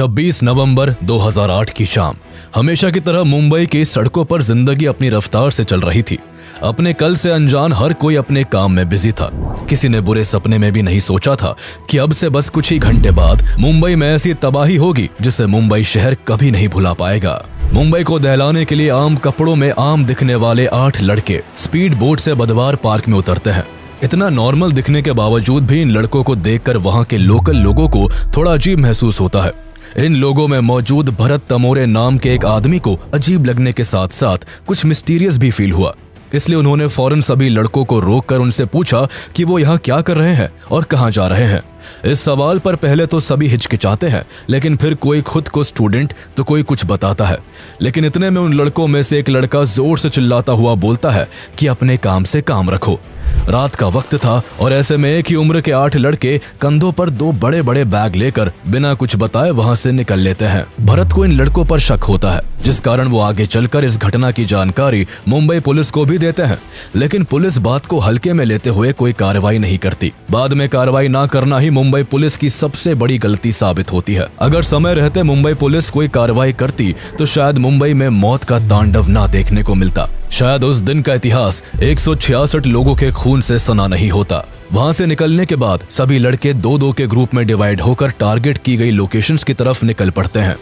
26 नवंबर 2008 की शाम हमेशा की तरह मुंबई की सड़कों पर जिंदगी अपनी रफ्तार से चल रही थी। अपने कल से अनजान हर कोई अपने काम में बिजी था। किसी ने बुरे सपने में भी नहीं सोचा था कि अब से बस कुछ ही घंटे बाद मुंबई में ऐसी तबाही होगी जिसे मुंबई शहर कभी नहीं भुला पाएगा। मुंबई को दहलाने के लिए आम कपड़ों में आम दिखने वाले 8 लड़के स्पीड बोट से बुधवार पार्क में उतरते हैं। इतना नॉर्मल दिखने के बावजूद भी इन लड़कों को देखकर वहां के लोकल लोगों को थोड़ा अजीब महसूस होता है। इन लोगों में मौजूद भरत तमोरे नाम के एक आदमी को अजीब लगने के साथ साथ कुछ मिस्टीरियस भी फील हुआ। इसलिए उन्होंने फौरन सभी लड़कों को रोककर उनसे पूछा कि वो यहाँ क्या कर रहे हैं और कहाँ जा रहे हैं। इस सवाल पर पहले तो सभी हिचकिचाते हैं, लेकिन फिर कोई खुद को स्टूडेंट तो कोई कुछ बताता है। लेकिन इतने में उन लड़कों में से एक लड़का जोर से चिल्लाता हुआ बोलता है कि अपने काम से काम रखो। रात का वक्त था और ऐसे में एक ही उम्र के 8 लड़के कंधों पर 2 बड़े बड़े बैग लेकर बिना कुछ बताए वहां से निकल लेते हैं। भरत को इन लड़कों पर शक होता है, जिस कारण वो आगे चलकर इस घटना की जानकारी मुंबई पुलिस को भी देते हैं। लेकिन पुलिस बात को हल्के में लेते हुए कोई कार्रवाई नहीं करती। बाद में कार्रवाई ना करना ही मुंबई पुलिस की सबसे बड़ी गलती साबित होती है। अगर समय रहते मुंबई पुलिस कोई कार्रवाई करती तो शायद मुंबई में मौत का तांडव ना देखने को मिलता। शायद उस दिन का इतिहास 166 लोगों के खून से सना नहीं होता। वहां से निकलने के बाद सभी लड़के 2-2 के ग्रुप में डिवाइड होकर टारगेट की गई लोकेशंस की तरफ निकल पड़ते हैं।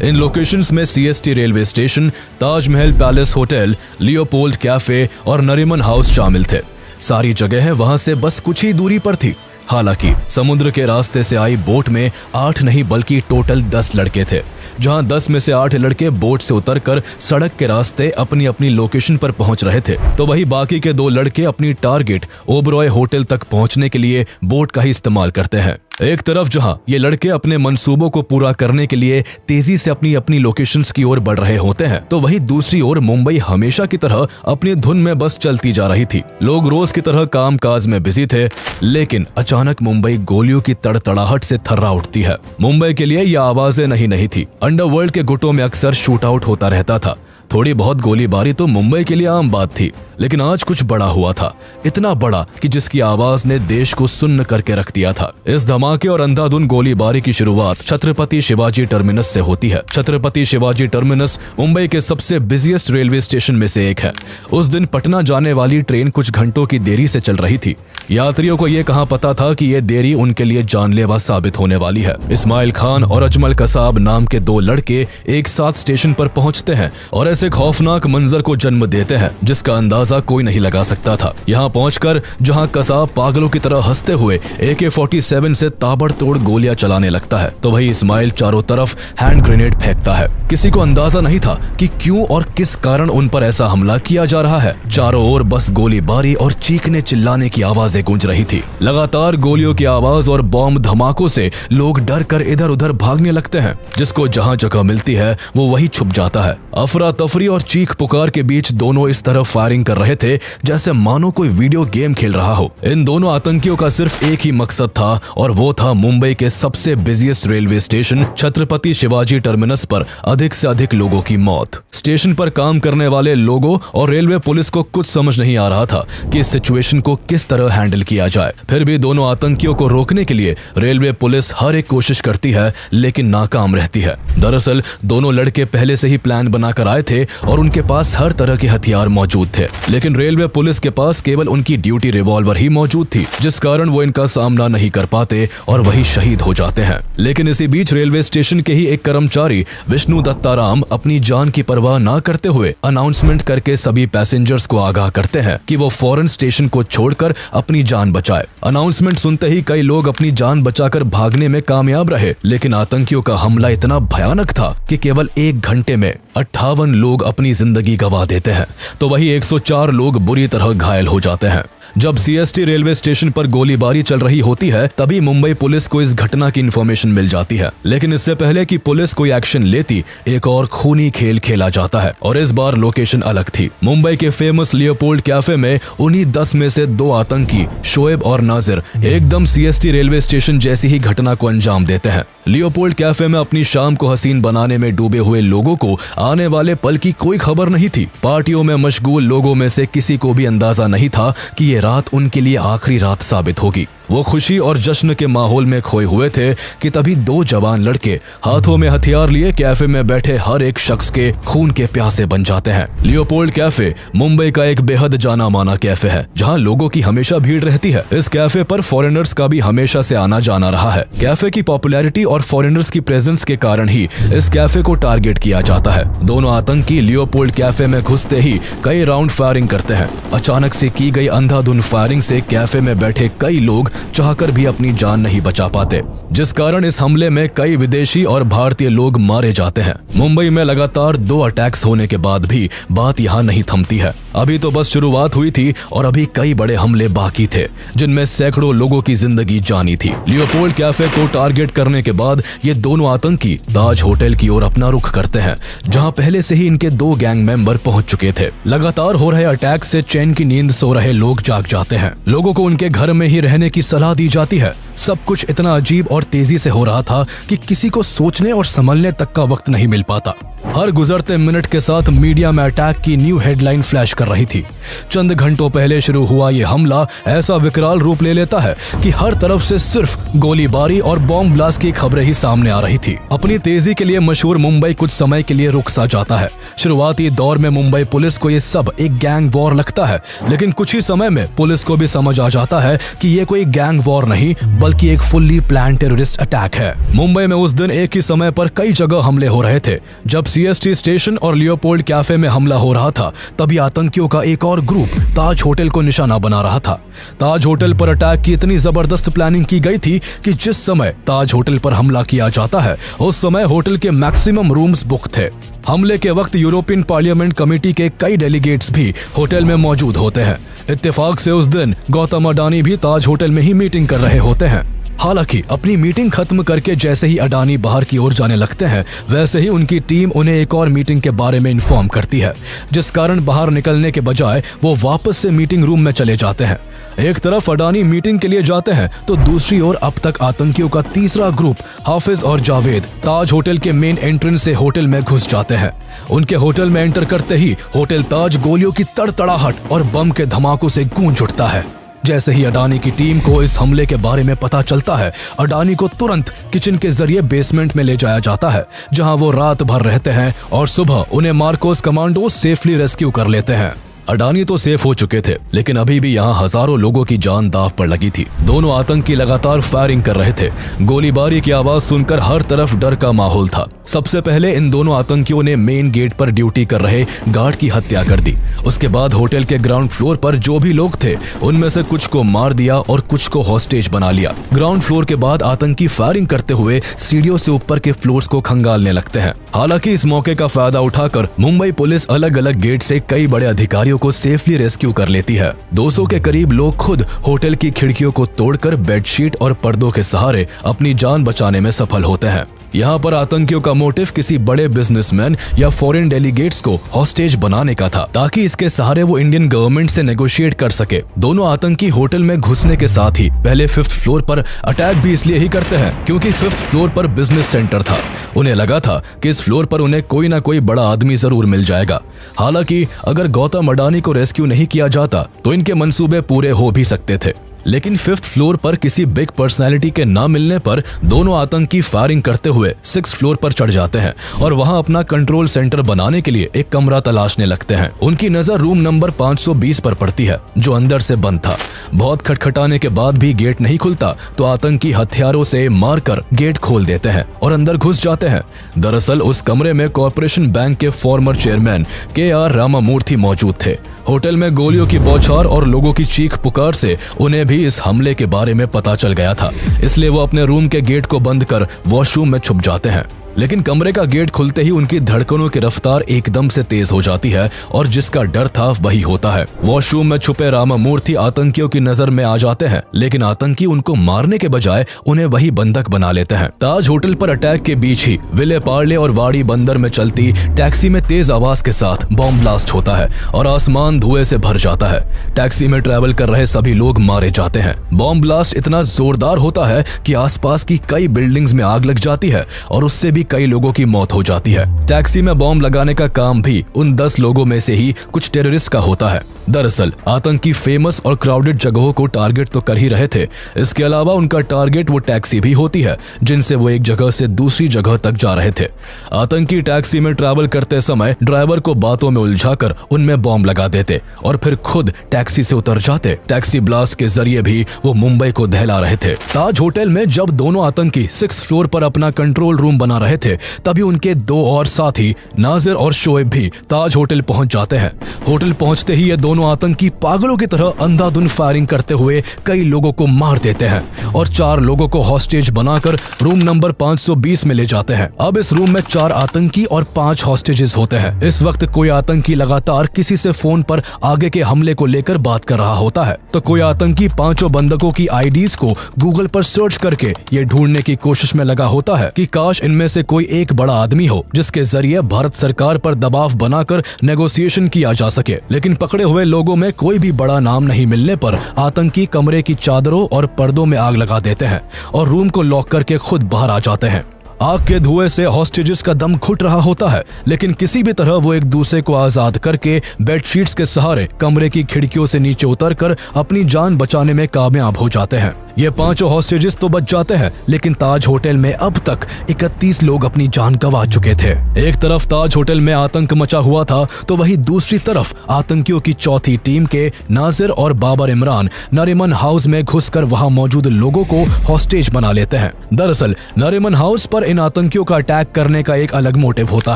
इन लोकेशंस में CST railway station, Taj Mahal palace hotel, Leopold cafe और नरीमन हाउस शामिल थे। सारी जगह वहां से बस कुछ ही दूरी पर थी। हालांकि समुद्र के रास्ते से आई बोट में 8 नहीं बल्कि टोटल 10 लड़के थे, जहां 10 में से 8 लड़के बोट से उतरकर सड़क के रास्ते अपनी अपनी लोकेशन पर पहुंच रहे थे, तो वही बाकी के 2 लड़के अपनी टारगेट ओबरॉय होटल तक पहुंचने के लिए बोट का ही इस्तेमाल करते हैं। एक तरफ जहां ये लड़के अपने मंसूबों को पूरा करने के लिए तेजी से अपनी अपनी लोकेशंस की ओर बढ़ रहे होते हैं, तो वही दूसरी ओर मुंबई हमेशा की तरह अपनी धुन में बस चलती जा रही थी। लोग रोज की तरह काम काज में बिजी थे, लेकिन अचानक मुंबई गोलियों की तड़तड़ाहट से थर्रा उठती है। मुंबई के लिए यह आवाजें नहीं थी। अंडरवर्ल्ड के गुटों में अक्सर शूट आउट होता रहता था। थोड़ी बहुत गोलीबारी तो मुंबई के लिए आम बात थी, लेकिन आज कुछ बड़ा हुआ था। इतना बड़ा कि जिसकी आवाज ने देश को सुन्न करके रख दिया था। इस धमाके और अंधाधुन गोलीबारी की शुरुआत छत्रपति शिवाजी टर्मिनस से होती है। छत्रपति शिवाजी टर्मिनस मुंबई के सबसे बिजिएस्ट रेलवे स्टेशन में से एक है। उस दिन पटना जाने वाली ट्रेन कुछ घंटों की देरी से चल रही थी। यात्रियों को यह कहां पता था कि यह देरी उनके लिए जानलेवा साबित होने वाली है। इस्माइल खान और अजमल कसाब नाम के 2 लड़के एक साथ स्टेशन पर पहुंचते हैं और ऐसे खौफनाक मंजर को जन्म देते हैं जिसका अंदाजा कोई नहीं लगा सकता था। यहाँ पहुंचकर जहां कसाब पागलों की तरह हंसते हुए AK-47 से ताबड़तोड़ गोलियां चलाने लगता है, तो वही इस्माइल चारों तरफ हैंड ग्रेनेड फेंकता है। किसी को अंदाजा नहीं था कि क्यों और किस कारण उन पर ऐसा हमला किया जा रहा है। चारों ओर बस गोलीबारी और चीखने चिल्लाने की आवाजें गूंज रही थी। लगातार गोलियों की आवाज और बॉम्ब धमाकों से लोग डर कर इधर उधर भागने लगते हैं। जिसको जहां जगह मिलती है वो वही छुप जाता है। अफरा तफरी और चीख पुकार के बीच दोनों इस तरह फायरिंग कर रहे थे जैसे मानो कोई वीडियो गेम खेल रहा हो। इन दोनों आतंकियों का सिर्फ एक ही मकसद था और वो था मुंबई के सबसे busiest railway station Chhatrapati Shivaji terminus पर अधिक से अधिक लोगों की मौत। स्टेशन पर काम करने वाले लोगों और रेलवे पुलिस को कुछ समझ नहीं आ रहा था कि इस सिचुएशन को किस तरह हैंडल किया जाए। फिर भी दोनों आतंकियों को रोकने के लिए रेलवे पुलिस हर एक कोशिश करती है, लेकिन नाकाम रहती है। दरअसल दोनों लड़के पहले से ही प्लान बनाकर आए थे और उनके पास हर तरह के हथियार मौजूद थे, लेकिन रेलवे पुलिस के पास केवल उनकी ड्यूटी रिवॉल्वर ही मौजूद थी, जिस कारण वो इनका सामना नहीं कर पाते और वही शहीद हो जाते हैं। लेकिन इसी बीच रेलवे स्टेशन के ही एक कर्मचारी विष्णु दत्ताराम अपनी जान की परवाह ना करते हुए अनाउंसमेंट करके सभी पैसेंजर्स को आगाह करते हैं कि वो फौरन स्टेशन को छोड़कर अपनी जान बचाए। अनाउंसमेंट सुनते ही कई लोग अपनी जान बचाकर भागने में कामयाब रहे, लेकिन आतंकियों का हमला इतना भयानक था कि केवल 1 घंटे में 58 लोग अपनी जिंदगी गंवा देते हैं, तो वही 104 लोग बुरी तरह घायल हो जाते हैं। जब सीएसटी रेलवे स्टेशन पर गोलीबारी चल रही होती है, तभी मुंबई पुलिस को इस घटना की इन्फॉर्मेशन मिल जाती है। लेकिन इससे पहले कि पुलिस कोई एक्शन लेती, एक और खूनी खेल खेला जाता है और इस बार लोकेशन अलग थी। मुंबई के फेमस लियोपोल्ड कैफे में उन्हीं 10 में से 2 आतंकी शोएब और नाजिर एकदम सीएसटी रेलवे स्टेशन जैसी ही घटना को अंजाम देते हैं। लियोपोल्ड कैफे में अपनी शाम को हसीन बनाने में डूबे हुए लोगों को आने वाले पल की कोई खबर नहीं थी। पार्टियों में मशगूल लोगों में से किसी को भी अंदाजा नहीं था कि ये रात उनके लिए आखिरी रात साबित होगी। वो खुशी और जश्न के माहौल में खोए हुए थे कि तभी दो जवान लड़के हाथों में हथियार लिए कैफे में बैठे हर एक शख्स के खून के प्यासे बन जाते हैं। लियोपोल्ड कैफे मुंबई का एक बेहद जाना माना कैफे है, जहां लोगों की हमेशा भीड़ रहती है। इस कैफे पर फॉरेनर्स का भी हमेशा से आना जाना रहा है। कैफे की पॉपुलैरिटी और फॉरेनर्स की प्रेजेंस के कारण ही इस कैफे को टारगेट किया जाता है। दोनों आतंकी लियोपोल्ड कैफे में घुसते ही कई राउंड फायरिंग करते हैं। अचानक से की गई अंधाधुंध फायरिंग से कैफे में बैठे कई लोग चाहकर भी अपनी जान नहीं बचा पाते, जिस कारण इस हमले में कई विदेशी और भारतीय लोग मारे जाते हैं। मुंबई में लगातार 2 अटैक्स होने के बाद भी बात यहाँ नहीं थमती है। अभी तो बस शुरुआत हुई थी और अभी कई बड़े हमले बाकी थे, जिनमें सैकड़ों लोगों की जिंदगी जानी थी। लियोपोल्ड कैफे को टारगेट करने के बाद ये दोनों आतंकी ताज होटल की ओर अपना रुख करते हैं, जहां पहले से ही इनके 2 गैंग मेंबर पहुंच चुके थे। लगातार हो रहे अटैक से चैन की नींद सो रहे लोग जाग जाते हैं। लोगों को उनके घर में ही रहने की सलाह दी जाती है। सब कुछ इतना अजीब और तेजी से हो रहा था कि किसी को सोचने और संभलने तक का वक्त नहीं मिल पाता। हर गुजरते मिनट के साथ मीडिया में अटैक की न्यू हेडलाइन फ्लैश कर रही थी। चंद घंटों पहले शुरू हुआ ये हमला ऐसा विकराल रूप ले लेता है कि हर तरफ से सिर्फ गोलीबारी और बॉम्ब ब्लास्ट की खबरें ही सामने आ रही थी। अपनी तेजी के लिए मशहूर मुंबई कुछ समय के लिए रुक सा जाता है। शुरुआती दौर में मुंबई पुलिस को ये सब एक गैंग वॉर लगता है, लेकिन कुछ ही समय में पुलिस को भी समझ आ जाता है कि ये कोई गैंग वॉर नहीं बल्कि एक फुल्ली प्लान टेररिस्ट अटैक है। मुंबई में उस दिन एक ही समय पर कई जगह हमले हो रहे थे। जब सीएसटी स्टेशन और लियोपोल्ड कैफे में हमला हो रहा था, तभी आतंकियों का एक और ग्रुप ताज होटल को निशाना बना रहा था। ताज होटल पर अटैक की इतनी जबरदस्त प्लानिंग की गई थी कि जिस समय ताज होटल पर हमला किया जाता है, उस समय होटल के मैक्सिमम रूम्स बुक थे। हमले के वक्त यूरोपियन पार्लियामेंट कमेटी के कई डेलीगेट्स भी होटल में मौजूद होते हैं। इत्तेफाक से उस दिन गौतम अडानी भी ताज होटल में ही मीटिंग कर रहे होते हैं। हालांकि अपनी मीटिंग खत्म करके जैसे ही अडानी बाहर की ओर जाने लगते हैं, वैसे ही उनकी टीम उन्हें एक और मीटिंग के बारे में इन्फॉर्म करती है, जिस कारण बाहर निकलने के बजाय वो वापस से मीटिंग रूम में चले जाते हैं। एक तरफ अडानी मीटिंग के लिए जाते हैं तो दूसरी ओर अब तक आतंकियों का तीसरा ग्रुप हाफिज और जावेद ताज होटल के मेन एंट्रेंस से होटल में घुस जाते हैं। उनके होटल में एंटर करते ही होटल ताज गोलियों की तड़तड़ाहट और बम के धमाकों से गूंज उठता है। जैसे ही अडानी की टीम को इस हमले के बारे में पता चलता है, अडानी को तुरंत किचन के जरिए बेसमेंट में ले जाया जाता है, जहां वो रात भर रहते हैं और सुबह उन्हें मार्कोस कमांडो सेफली रेस्क्यू कर लेते हैं। अडानी तो सेफ हो चुके थे, लेकिन अभी भी यहाँ हजारों लोगों की जान दांव पर लगी थी। दोनों आतंकी लगातार फायरिंग कर रहे थे। गोलीबारी की आवाज सुनकर हर तरफ डर का माहौल था। सबसे पहले इन दोनों आतंकियों ने मेन गेट पर ड्यूटी कर रहे गार्ड की हत्या कर दी। उसके बाद होटल के ग्राउंड फ्लोर पर जो भी लोग थे, उनमें से कुछ को मार दिया और कुछ को हॉस्टेज बना लिया। ग्राउंड फ्लोर के बाद आतंकी फायरिंग करते हुए सीढ़ियों से ऊपर के फ्लोर्स को खंगालने लगते हैं। हालांकि इस मौके का फायदा उठाकर मुंबई पुलिस अलग अलग गेट से कई बड़े अधिकारियों को सेफली रेस्क्यू कर लेती है। 200 के करीब लोग खुद होटल की खिड़कियों को तोड़कर बेडशीट और पर्दों के सहारे अपनी जान बचाने में सफल होते हैं। यहाँ पर आतंकियों का मोटिव किसी बड़े बिजनेसमैन या फॉरेन डेलीगेट्स को हॉस्टेज बनाने का था, ताकि इसके सहारे वो इंडियन गवर्नमेंट से नेगोशिएट कर सके। दोनों आतंकी होटल में घुसने के साथ ही पहले 5th फ्लोर पर अटैक भी इसलिए ही करते हैं क्योंकि 5th फ्लोर पर बिजनेस सेंटर था। उन्हें लगा था कि इस फ्लोर पर उन्हें कोई ना कोई बड़ा आदमी जरूर मिल जाएगा। हालांकि अगर गौतम अडानी को रेस्क्यू नहीं किया जाता तो इनके मंसूबे पूरे हो भी सकते थे। लेकिन 5th फ्लोर पर किसी बिग पर्सनैलिटी के ना मिलने पर दोनों आतंकी फायरिंग करते हुए 6th फ्लोर पर चढ़ जाते हैं और वहां अपना कंट्रोल सेंटर बनाने के लिए एक कमरा तलाशने लगते हैं। उनकी नजर रूम नंबर 520 पर पड़ती है, जो अंदर से बंद था। बहुत खटखटाने के बाद भी गेट नहीं खुलता तो आतंकी हथियारों से मारकर गेट खोल देते हैं और अंदर घुस जाते हैं। दरअसल उस कमरे में कॉर्पोरेशन बैंक के फॉर्मर चेयरमैन KR रामामूर्ति मौजूद थे। होटल में गोलियों की बौछार और लोगों की चीख पुकार से उन्हें भी इस हमले के बारे में पता चल गया था, इसलिए वो अपने रूम के गेट को बंद कर वॉशरूम में छुप जाते हैं। लेकिन कमरे का गेट खुलते ही उनकी धड़कनों की रफ्तार एकदम से तेज हो जाती है और जिसका डर था वही होता है। वॉशरूम में छुपे रामामूर्ति आतंकियों की नजर में आ जाते हैं, लेकिन आतंकी उनको मारने के बजाय उन्हें वही बंधक बना लेते हैं। ताज होटल पर अटैक के बीच ही विले पार्ले और वाड़ी बंदर में चलती टैक्सी में तेज आवाज के साथ बॉम्ब ब्लास्ट होता है और आसमान धुएं से भर जाता है। टैक्सी में ट्रैवल कर रहे सभी लोग मारे जाते हैं। बॉम्ब ब्लास्ट इतना जोरदार होता है कि आसपास की कई बिल्डिंग्स में आग लग जाती है और उससे भी भी कई लोगों की मौत हो जाती है। टैक्सी में बॉम्ब लगाने का काम भी उन 10 लोगों में से ही कुछ टेररिस्ट का होता है। दरअसल आतंकी फेमस और क्राउडेड जगहों को टारगेट तो कर ही रहे थे, इसके अलावा उनका टारगेट वो टैक्सी भी होती है जिनसे वो एक जगह से दूसरी जगह तक जा रहे थे। आतंकी टैक्सी में ट्रैवल करते समय ड्राइवर को बातों में उलझाकर उनमें बॉम्ब लगा देते और फिर खुद टैक्सी से उतर जाते। टैक्सी ब्लास्ट के जरिए भी वो मुंबई को दहला रहे थे। ताज होटल में जब दोनों आतंकी 6th फ्लोर पर अपना कंट्रोल रूम बना रहे थे, तभी उनके 2 और साथी नाजिर और शोएब भी ताज होटल पहुंच जाते हैं। होटल पहुंचते ही ये दोनों आतंकी पागलों की तरह अंधाधुंध फायरिंग करते हुए कई लोगों को मार देते हैं और 4 लोगों को हॉस्टेज बनाकर रूम नंबर 520 में ले जाते हैं। अब इस रूम में 4 आतंकी और 5 हॉस्टेजेस होते हैं। इस वक्त कोई आतंकी लगातार किसी से फोन पर आगे के हमले को लेकर बात कर रहा होता है, तो कोई आतंकी 5 बंधकों की आईडीज को गूगल पर सर्च करके ये ढूंढने की कोशिश में लगा होता है कि काश इनमें से कोई एक बड़ा आदमी हो जिसके जरिए भारत सरकार पर दबाव बनाकर नेगोशिएशन किया जा सके। लेकिन पकड़े हुए लोगों में कोई भी बड़ा नाम नहीं मिलने पर आतंकी कमरे की चादरों और पर्दों में आग लगा देते हैं और रूम को लॉक करके खुद बाहर आ जाते हैं। आग के धुएं से हॉस्टेजेस का दम घुट रहा होता है, लेकिन किसी भी तरह वो एक दूसरे को आजाद करके बेडशीट्स के सहारे कमरे की खिड़कियों से नीचे उतरकर अपनी जान बचाने में कामयाब हो जाते हैं। ये 5 हॉस्टेजेस तो बच जाते हैं, लेकिन ताज होटल में अब तक 31 लोग अपनी जान गंवा चुके थे। एक तरफ ताज होटल में आतंक मचा हुआ था, तो वहीं दूसरी तरफ आतंकियों की चौथी टीम के नाजिर और बाबर इमरान नरीमन हाउस में घुसकर वहां मौजूद लोगों को हॉस्टेज बना लेते हैं। दरअसल नरीमन हाउस पर इन आतंकियों का अटैक करने का एक अलग मोटिव होता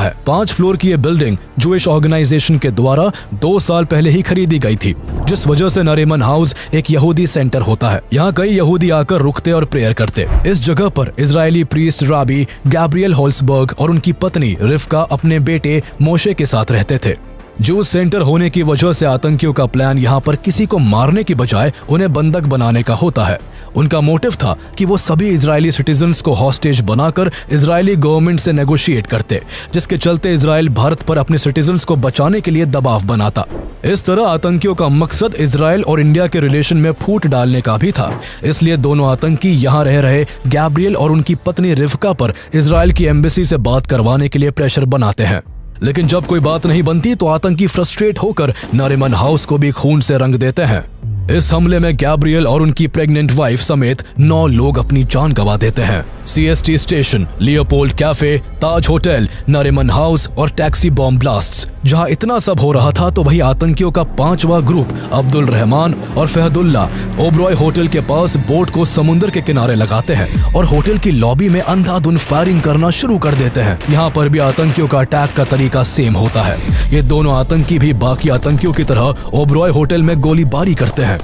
है। 5 फ्लोर की ये बिल्डिंग जूइश ऑर्गेनाइजेशन के द्वारा 2 साल पहले ही खरीदी गई थी, जिस वजह से नरीमन हाउस एक यहूदी सेंटर होता है। यहाँ कई यहूदी आकर रुकते और प्रेयर करते। इस जगह पर इजरायली प्रीस्ट राबी गैब्रियल होल्सबर्ग और उनकी पत्नी रिफ्का अपने बेटे मोशे के साथ रहते थे। जूस सेंटर होने की वजह से आतंकियों का प्लान यहाँ पर किसी को मारने की बजाय उन्हें बंधक बनाने का होता है। उनका मोटिव था कि वो सभी इजरायली सिटीजन्स को हॉस्टेज बनाकर इजरायली गवर्नमेंट से नेगोशिएट करते, जिसके चलते इजराइल भारत पर अपने सिटीजन्स को बचाने के लिए दबाव बनाता। इस तरह आतंकियों का मकसद इजराइल और इंडिया के रिलेशन में फूट डालने का भी था। इसलिए दोनों आतंकी यहाँ रह रहे गैब्रियल और उनकी पत्नी रिफ्का पर इजराइल की एम्बेसी से बात करवाने के लिए प्रेशर बनाते हैं। लेकिन जब कोई बात नहीं बनती तो आतंकी फ्रस्ट्रेट होकर नरीमन हाउस को भी खून से रंग देते हैं। इस हमले में गैब्रियल और उनकी प्रेग्नेंट वाइफ समेत 9 लोग अपनी जान गंवा देते हैं। CST स्टेशन, लियोपोल्ड कैफे, ताज होटल, नरीमन हाउस और टैक्सी बॉम्ब ब्लास्ट्स। जहां इतना सब हो रहा था तो वही आतंकियों का 5वां ग्रुप अब्दुल रहमान और फहदुल्ला ओबरॉय होटल के पास बोट को समुद्र के किनारे लगाते हैं और होटल की लॉबी में अंधाधुंध फायरिंग करना शुरू कर देते हैं। यहाँ पर भी आतंकियों का अटैक का तरीका सेम होता है। ये दोनों आतंकी भी बाकी आतंकियों की तरह ओबरॉय होटल में गोलीबारी करते हैं।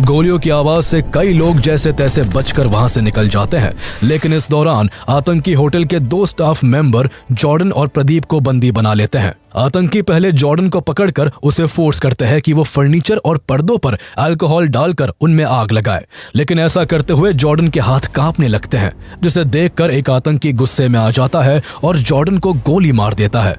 गोलियों की आवाज से कई लोग जैसे तैसे बचकर वहां से निकल जाते हैं, लेकिन इस दौरान आतंकी होटल के 2 स्टाफ मेंबर जॉर्डन और प्रदीप को बंदी बना लेते हैं। आतंकी पहले जॉर्डन को पकड़कर उसे फोर्स करते हैं कि वो फर्नीचर और पर्दों पर अल्कोहल डालकर उनमें आग लगाए, लेकिन ऐसा करते हुए जॉर्डन के हाथ कांपने लगते हैं, जिसे देखकर एक आतंकी गुस्से में आ जाता है और जॉर्डन को गोली मार देता है।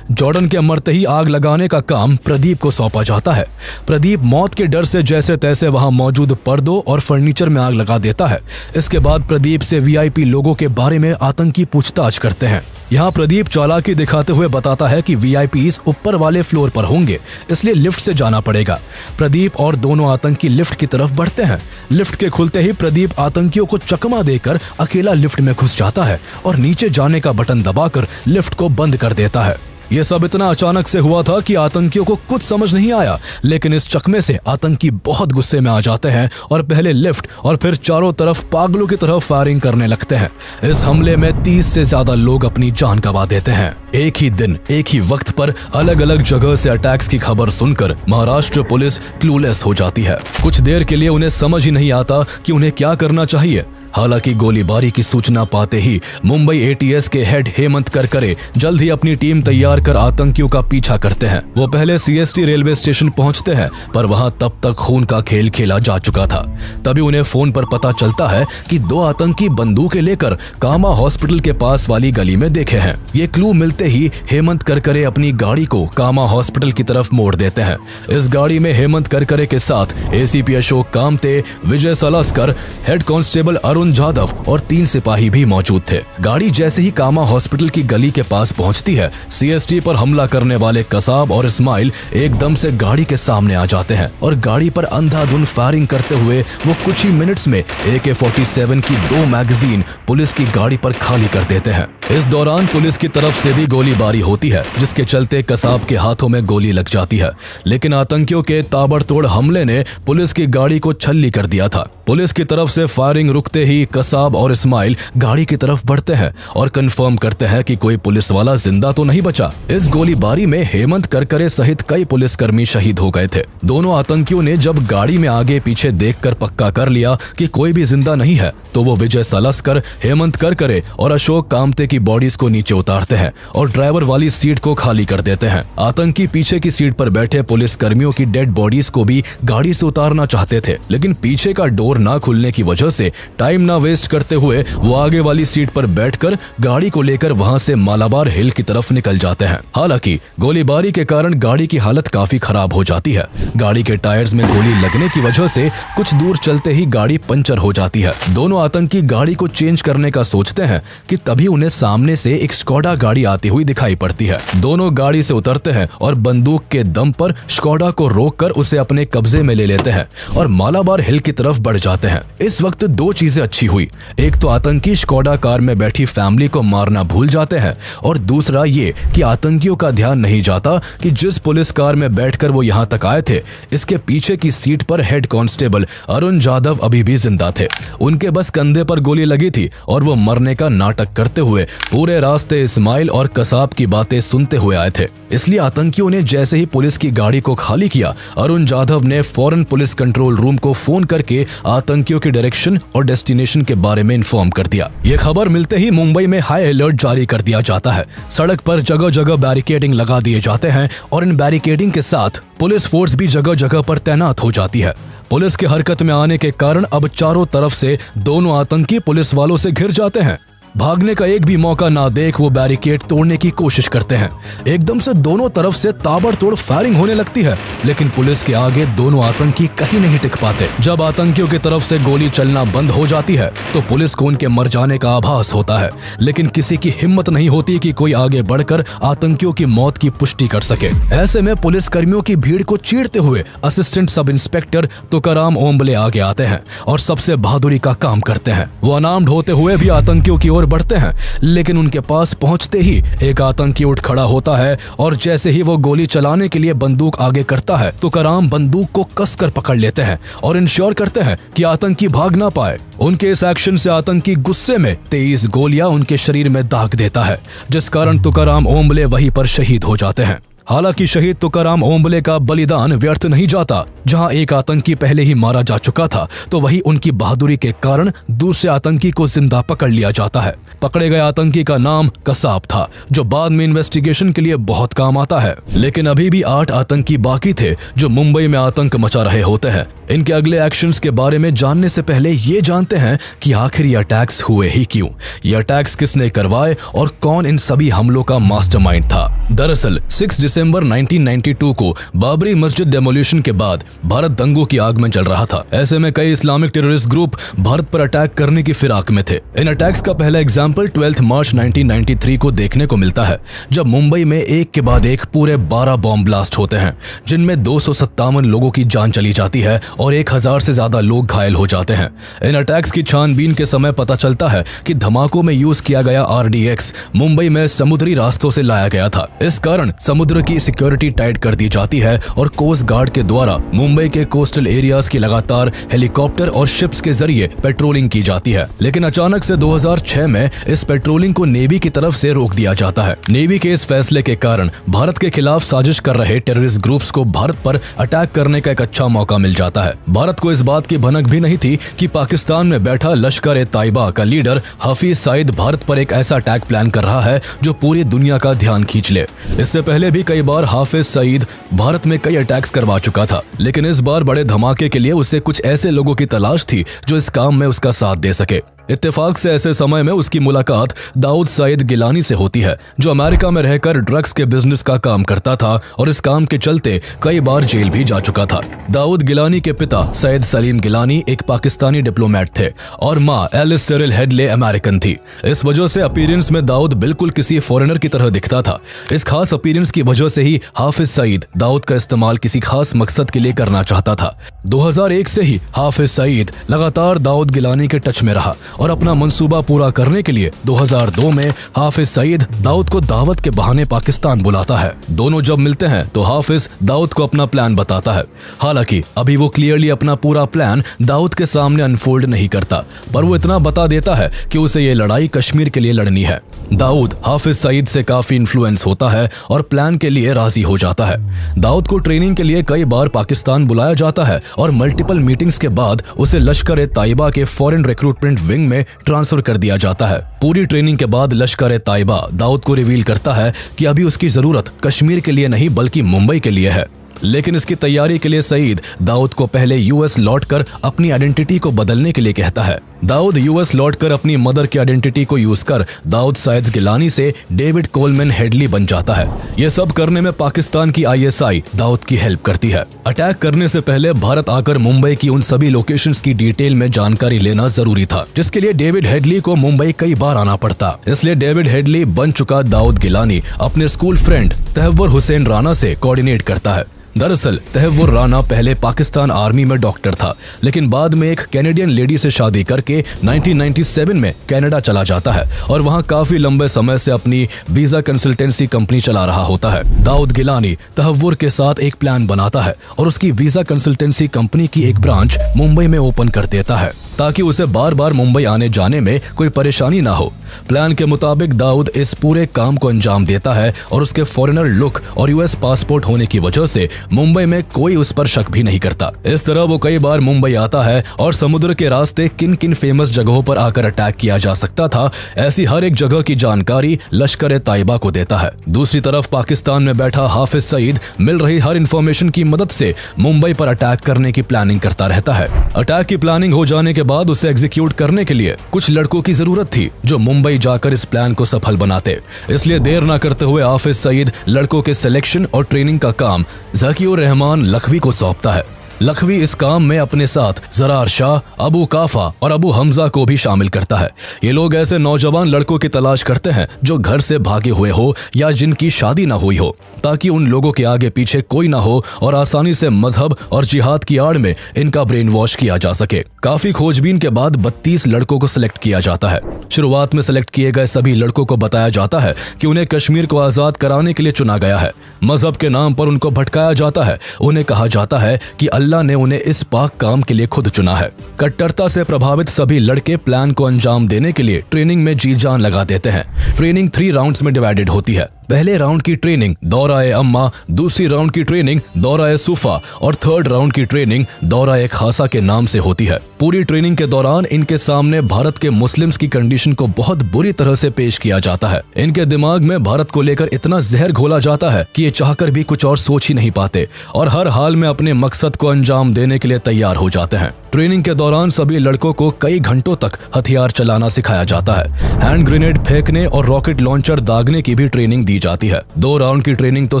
जॉर्डन के मरते ही आग लगाने का काम प्रदीप को सौंपा जाता है। प्रदीप मौत के डर से जैसे तैसे वहां मौजूद पर्दों और फर्नीचर में आग लगा देता है। इसके बाद प्रदीप से VIP लोगों के बारे में आतंकी पूछताछ करते हैं। यहाँ प्रदीप चालाकी दिखाते हुए बताता है कि VIPs ऊपर वाले फ्लोर पर होंगे, इसलिए लिफ्ट से जाना पड़ेगा। प्रदीप और दोनों आतंकी लिफ्ट की तरफ बढ़ते हैं। लिफ्ट के खुलते ही प्रदीप आतंकियों को चकमा देकर अकेला लिफ्ट में घुस जाता है और नीचे जाने का बटन दबाकर लिफ्ट को बंद कर देता है। ये सब इतना अचानक से हुआ था कि आतंकियों को कुछ समझ नहीं आया, लेकिन इस चकमे से आतंकी बहुत गुस्से में आ जाते हैं और पहले लिफ्ट और फिर चारों तरफ पागलों की तरह फायरिंग करने लगते हैं। इस हमले में 30 से ज्यादा लोग अपनी जान गंवा देते हैं। एक ही दिन एक ही वक्त पर अलग अलग जगह से अटैक्स की खबर सुनकर महाराष्ट्र पुलिस क्लूलेस हो जाती है। कुछ देर के लिए उन्हें समझ ही नहीं आता कि उन्हें क्या करना चाहिए। हालांकि गोलीबारी की सूचना पाते ही मुंबई ATS के हेड हेमंत करकरे जल्द ही अपनी टीम तैयार कर आतंकियों का पीछा करते हैं। वो पहले CST रेलवे स्टेशन पहुंचते हैं, पर वहां तब तक खून का खेल खेला जा चुका था। तभी उन्हें फोन पर पता चलता है कि 2 आतंकी बंदूकें लेकर कामा हॉस्पिटल के पास वाली गली में देखे हैं। ये क्लू मिलते ही हेमंत करकरे अपनी गाड़ी को कामा हॉस्पिटल की तरफ मोड़ देते हैं। इस गाड़ी में हेमंत करकरे के साथ ACP अशोक कामते, विजय सलास्कर, हेड कांस्टेबल अरुण अरुण जाधव और 3 सिपाही भी मौजूद थे। गाड़ी जैसे ही कामा हॉस्पिटल की गली के पास पहुंचती है, सीएसटी पर हमला करने वाले कसाब और इस्माइल एकदम से गाड़ी के सामने आ जाते हैं और गाड़ी पर अंधाधुंध फायरिंग करते हुए वो कुछ ही मिनट्स में AK-47 की 2 मैगजीन पुलिस की गाड़ी पर खाली कर देते हैं। इस दौरान पुलिस की तरफ से भी गोलीबारी होती है, जिसके चलते कसाब के हाथों में गोली लग जाती है, लेकिन आतंकियों के ताबड़तोड़ हमले ने पुलिस की गाड़ी को छल्ली कर दिया था। पुलिस की तरफ से फायरिंग रुकते ही कसाब और इस्माइल गाड़ी की तरफ बढ़ते हैं और कंफर्म करते हैं कि कोई पुलिस वाला जिंदा तो नहीं बचा। इस गोलीबारी में हेमंत करकरे सहित कई पुलिसकर्मी शहीद हो गए थे। दोनों आतंकियों ने जब गाड़ी में आगे पीछे देखकर पक्का कर लिया कि कोई भी जिंदा नहीं है, तो वो विजय सलस्कर, हेमंत करकरे और अशोक कामते की बॉडीज को नीचे उतारते हैं और ड्राइवर वाली सीट को खाली कर देते हैं। आतंकी पीछे की सीट पर बैठे पुलिस कर्मियों की डेड बॉडीज को भी गाड़ी से उतारना चाहते थे, लेकिन पीछे का डोर ना खुलने की वजह से टाइम ना वेस्ट करते हुए वो आगे वाली सीट पर बैठकर गाड़ी को लेकर वहां से मालाबार हिल की तरफ निकल जाते हैं। हालांकि गोलीबारी के कारण गाड़ी की हालत काफी खराब हो जाती है। गाड़ी के टायर्स में गोली लगने की वजह से कुछ दूर चलते ही गाड़ी पंचर हो जाती है। दोनों आतंकी गाड़ी को चेंज करने का सोचते हैं कि तभी उन्हें सामने से एक स्कोडा गाड़ी आती हुई दिखाई पड़ती है। दोनों गाड़ी से उतरते हैं और बंदूक के दम पर स्कोडा को रोककर उसे अपने कब्जे में ले लेते हैं और मालाबार हिल की तरफ बढ़ जाते हैं। इस वक्त 2 चीजें अच्छी हुई। एक तो आतंकी स्कोडा कार में बैठी फैमिली को मारना भूल जाते हैं और दूसरा ये कि आतंकियों का ध्यान नहीं जाता कि जिस पुलिस कार में बैठकर वो यहाँ तक आए थे, इसके पीछे की सीट पर हेड कांस्टेबल अरुण जाधव अभी भी जिंदा थे। उनके बस कंधे पर गोली लगी थी और वो मरने का नाटक करते हुए पूरे रास्ते इस्माइल और कसाब की बातें सुनते हुए आए थे। इसलिए आतंकियों ने जैसे ही पुलिस की गाड़ी को खाली किया, अरुण जाधव ने फौरन पुलिस कंट्रोल रूम को फोन करके आतंकियों की डायरेक्शन और डेस्टिनेशन के बारे में इन्फॉर्म कर दिया। ये खबर मिलते ही मुंबई में हाई अलर्ट जारी कर दिया जाता है। सड़क पर जगह जगह बैरिकेडिंग लगा दिए जाते हैं और इन बैरिकेडिंग के साथ पुलिस फोर्स भी जगह जगह पर तैनात हो जाती है। पुलिस के हरकत में आने के कारण अब चारों तरफ से दोनों आतंकी पुलिस वालों से घिर जाते हैं। भागने का एक भी मौका ना देख वो बैरिकेड तोड़ने की कोशिश करते हैं। एकदम से दोनों तरफ से ताबड़तोड़ फायरिंग होने लगती है, लेकिन पुलिस के आगे दोनों आतंकी कहीं नहीं टिक पाते। जब आतंकियों की तरफ से गोली चलना बंद हो जाती है तो पुलिस को उनके मर जाने का आभास होता है, लेकिन किसी की हिम्मत नहीं होती कि कोई आगे बढ़कर आतंकियों की मौत की पुष्टि कर सके। ऐसे में पुलिस कर्मियों की भीड़ को चीरते हुए assistant sub inspector Tukaram Omble आगे आते हैं और सबसे बहादुरी का काम करते हैं। वो अनार्म्ड होते हुए भी आतंकियों की ओर बढ़ते हैं, लेकिन उनके पास पहुंचते ही एक आतंकी उठ खड़ा होता है और जैसे ही वो गोली चलाने के लिए बंदूक आगे करता है, तुकाराम बंदूक को कसकर पकड़ लेते हैं और इंश्योर करते हैं कि आतंकी भाग ना पाए। उनके इस एक्शन से आतंकी गुस्से में 23 गोलियां उनके शरीर में दाग देता है, जिस कारण तुकाराम ओम्बले वहीं पर शहीद हो जाते हैं। हालांकि शहीद तुकाराम ओम्बले का बलिदान व्यर्थ नहीं जाता। जहां एक आतंकी पहले ही मारा जा चुका था, तो वहीं उनकी बहादुरी के कारण दूसरे आतंकी को जिंदा पकड़ लिया जाता है। पकड़े गए आतंकी का नाम कसाब था, जो बाद में इन्वेस्टिगेशन के लिए बहुत काम आता है। लेकिन अभी भी 8 आतंकी बाकी थे जो मुंबई में आतंक मचा रहे होते हैं। इनके अगले एक्शंस के बारे में जानने से पहले ये जानते हैं कि आखिर ये अटैक्स हुए ही क्यों, ये अटैक्स किसने करवाए और कौन इन सभी हमलों का मास्टरमाइंड था। दरअसल 6 दिसंबर 1992 को बाबरी मस्जिद डेमोलिशन के बाद भारत दंगों की आग में चल रहा था। ऐसे में कई इस्लामिक टेररिस्ट ग्रुप भारत पर अटैक करने की फिराक में थे। इन अटैक्स का पहला एग्जाम्पल 12 मार्च 1993 को देखने को मिलता है, जब मुंबई में एक के बाद एक पूरे 12 बॉम्ब ब्लास्ट होते हैं, जिनमें 257 लोगों की जान चली जाती है और 1000 से ज्यादा लोग घायल हो जाते हैं। इन अटैक्स की छानबीन के समय पता चलता है कि धमाकों में यूज किया गया RDX मुंबई में समुद्री रास्तों से लाया गया था। इस कारण समुद्र की सिक्योरिटी टाइट कर दी जाती है और कोस्ट गार्ड के द्वारा मुंबई के कोस्टल एरियाज की लगातार हेलीकॉप्टर और शिप्स के जरिए पेट्रोलिंग की जाती है। लेकिन अचानक से 2006 में इस पेट्रोलिंग को नेवी की तरफ से रोक दिया जाता है। नेवी के इस फैसले के कारण भारत के खिलाफ साजिश कर रहे टेररिस्ट ग्रुप्स को भारत पर अटैक करने का एक अच्छा मौका मिल जाता है। भारत को इस बात की भनक भी नहीं थी कि पाकिस्तान में बैठा लश्कर-ए-तैयबा का लीडर हफीज सईद भारत पर एक ऐसा अटैक प्लान कर रहा है जो पूरी दुनिया का ध्यान खींच ले। इससे पहले भी कई बार हाफिज सईद भारत में कई अटैक्स करवा चुका था, लेकिन इस बार बड़े धमाके के लिए उसे कुछ ऐसे लोगों की तलाश थी जो इस काम में उसका साथ दे सके। इत्तेफाक से ऐसे समय में उसकी मुलाकात दाऊद सईद गिलानी से होती है, जो अमेरिका में रहकर ड्रग्स के बिजनेस का काम करता था और इस काम के चलते कई बार जेल भी जा चुका था। दाऊद गिलानी के पिता सैयद सलीम गिलानी एक पाकिस्तानी डिप्लोमेट थे और मां एलिस सिरिल हेडले अमेरिकन थी। इस वजह से अपीयरेंस में दाऊद बिल्कुल किसी फॉरेनर की तरह दिखता था। इस खास अपीयरेंस की वजह से ही हाफिज सईद दाऊद का इस्तेमाल किसी खास मकसद के लिए करना चाहता था। 2001 से ही हाफिज सईद लगातार दाऊद गिलानी के टच में रहा और अपना मंसूबा पूरा करने के लिए 2002 में हाफिज सईद दाऊद को दावत के बहाने पाकिस्तान बुलाता है। दोनों जब मिलते हैं तो हाफिज दाऊद को अपना प्लान बताता है। हालांकि अभी वो क्लियरली अपना पूरा प्लान दाऊद के सामने अनफोल्ड नहीं करता, पर वो इतना बता देता है कि उसे ये लड़ाई कश्मीर के लिए लड़नी है। दाऊद हाफिज सईद से काफी इन्फ्लुएंस होता है और प्लान के लिए राजी हो जाता है। दाऊद को ट्रेनिंग के लिए कई बार पाकिस्तान बुलाया जाता है और मल्टीपल मीटिंग्स के बाद उसे लश्कर ए ताइबा के फॉरेन रिक्रूटमेंट विंग में ट्रांसफर कर दिया जाता है। पूरी ट्रेनिंग के बाद लश्कर ए ताइबा दाऊद को रिवील करता है कि अभी उसकी जरूरत कश्मीर के लिए नहीं बल्कि मुंबई के लिए है। लेकिन इसकी तैयारी के लिए सईद दाऊद को पहले यूएस लौटकर अपनी आइडेंटिटी को बदलने के लिए कहता है। दाऊद यूएस लौटकर अपनी मदर की आइडेंटिटी को यूज कर दाऊद सईद गिलानी से डेविड कोलमैन हेडली बन जाता है। यह सब करने में पाकिस्तान की आईएसआई दाऊद की हेल्प करती है। अटैक करने से पहले भारत आकर मुंबई की उन सभी लोकेशंस की डिटेल में जानकारी लेना जरूरी था, जिसके लिए डेविड हेडली को मुंबई कई बार आना पड़ता। इसलिए डेविड हेडली बन चुका दाऊद गिलानी अपने स्कूल फ्रेंड तहव्वुर हुसैन राना से कोऑर्डिनेट करता है। दरअसल तहव्वुर राना पहले पाकिस्तान आर्मी में डॉक्टर था, लेकिन बाद में एक कैनेडियन लेडी से शादी करके 1997 में कनाडा चला जाता है और वहां काफी लंबे समय से अपनी वीजा कंसल्टेंसी कंपनी चला रहा होता है। दाऊद गिलानी तहव्वुर के साथ एक प्लान बनाता है और उसकी वीजा कंसल्टेंसी कंपनी की एक ब्रांच मुंबई में ओपन कर देता है ताकि उसे बार बार मुंबई आने जाने में कोई परेशानी ना हो। प्लान के मुताबिक दाऊद इस पूरे काम को अंजाम देता है और उसके फॉरेनर लुक और यूएस पासपोर्ट होने की वजह से मुंबई में कोई उस पर शक भी नहीं करता। इस तरह वो कई बार मुंबई आता है और समुद्र के रास्ते किन किन फेमस जगहों पर आकर अटैक किया जा सकता था, ऐसी हर एक जगह की जानकारी लश्कर ए ताइबा को देता है। दूसरी तरफ पाकिस्तान में बैठा हाफिज सईद मिल रही हर इंफॉर्मेशन की मदद से मुंबई पर अटैक करने की प्लानिंग करता रहता है। अटैक की प्लानिंग हो जाने के बाद उसे एग्जीक्यूट करने के लिए कुछ लड़कों की जरूरत थी जो मुंबई जाकर इस प्लान को सफल बनाते। इसलिए देर न करते हुए हाफिज सईद लड़कों के सिलेक्शन और ट्रेनिंग का काम ज़कीउर रहमान लखवी को सौंपता है। लखवी इस काम में अपने साथ जरार शाह, अबू काफा और अबू हमजा को भी शामिल करता है। ये लोग ऐसे नौजवान लड़कों की तलाश करते हैं जो घर से भागे हुए हो या जिनकी शादी ना हुई हो, ताकि उन लोगों के आगे पीछे कोई ना हो और आसानी से मजहब और जिहाद की आड़ में इनका ब्रेन वॉश किया जा सके। काफी खोजबीन के बाद 32 लड़कों को सिलेक्ट किया जाता है। शुरुआत में सिलेक्ट किए गए सभी लड़कों को बताया जाता है कि उन्हें कश्मीर को आजाद कराने के लिए चुना गया है। मजहब के नाम पर उनको भटकाया जाता है। उन्हें कहा जाता है कि अल्लाह ने उन्हें इस पाक काम के लिए खुद चुना है। कट्टरता से प्रभावित सभी लड़के प्लान को अंजाम देने के लिए ट्रेनिंग में जी जान लगा देते हैं। ट्रेनिंग 3 राउंड्स में डिवाइडेड होती है। पहले राउंड की ट्रेनिंग दौरा-ए अम्मा, दूसरी राउंड की ट्रेनिंग दौरा-ए सुफा और थर्ड राउंड की ट्रेनिंग दौरा-ए खासा के नाम से होती है। पूरी ट्रेनिंग के दौरान इनके सामने भारत के मुस्लिम्स की कंडीशन को बहुत बुरी तरह से पेश किया जाता है। इनके दिमाग में भारत को लेकर इतना जहर घोला जाता है कि ये चाहकर भी कुछ और सोच ही नहीं पाते और हर हाल में अपने मकसद को अंजाम देने के लिए तैयार हो जाते हैं। ट्रेनिंग के दौरान सभी लड़कों को कई घंटों तक हथियार चलाना सिखाया जाता है। हैंड ग्रेनेड फेंकने और रॉकेट लॉन्चर दागने की भी ट्रेनिंग दी जाती है। 2 राउंड की ट्रेनिंग तो